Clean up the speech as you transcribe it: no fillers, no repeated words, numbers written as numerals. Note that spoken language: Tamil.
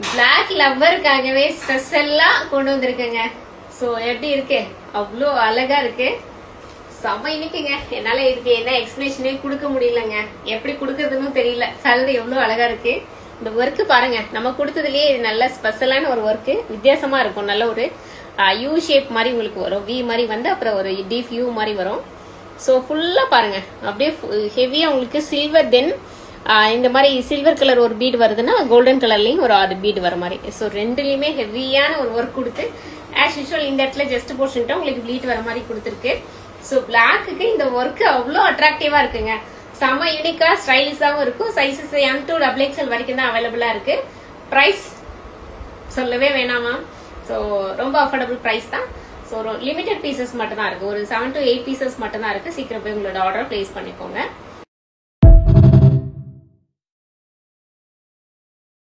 பிளாக் லவ்வருக்காகவே ஸ்பெஷலா கொண்டு வந்திருக்கேங்க. சோ எப்படி இருக்கு, அவ்வளோ அழகா இருக்கு, செம்ம இனிக்குங்க. என்னால இதுக்கு என்ன எக்ஸ்பிளேஷனே கொடுக்க முடியலங்க, எப்படி கொடுக்கறதுன்னு தெரியல. கலர் எவ்வளவு அழகா இருக்கு. இந்த ஒர்க்கு பாருங்க, நம்ம கொடுத்ததுலயே இது நல்ல ஸ்பெஷலான ஒரு ஒர்க்கு, வித்தியாசமா இருக்கும். நல்ல ஒரு யூ ஷேப் மாதிரி உங்களுக்கு வரும், வி மாதிரி வந்து அப்புறம் ஒரு டீப் யூ மாதிரி வரும். ஸோ ஃபுல்லா பாருங்க, அப்படியே ஹெவியா உங்களுக்கு சில்வர், தென் இந்த மாதிரி சில்வர் கலர் ஒரு பீட் வருதுன்னா கோல்டன் கலர்லயும் ஒரு 6 பீட் வர மாதிரி. ஸோ ரெண்டுலயுமே ஹெவியான ஒரு ஒர்க் கொடுத்து ஆஸ் யூஷுவல் இந்த இடத்துல ஜஸ்ட் போர்ஷன் உங்களுக்கு ப்ளீட் வர மாதிரி கொடுத்துருக்கு. ஸோ பிளாக்கு இந்த ஒர்க் அவ்வளோ அட்ராக்டிவா இருக்குங்க, செம்ம யூனிக்கா ஸ்டைலிஷாவும் இருக்கும். சைசஸ் M to XXL வரைக்கும் தான் அவைலபிளா இருக்கு. பிரைஸ் சொல்லவே வேணாமா, ஸோ ரொம்ப அஃபோர்டபுள் பிரைஸ் தான். ஸோ லிமிடெட் பீசஸ் மட்டும் தான் இருக்கு, ஒரு 7 to 8 பீசஸ் மட்டும் தான் இருக்கு. சீக்கிரம் போய் உங்களோட ஆர்டர் பிளேஸ் பண்ணிக்கோங்க.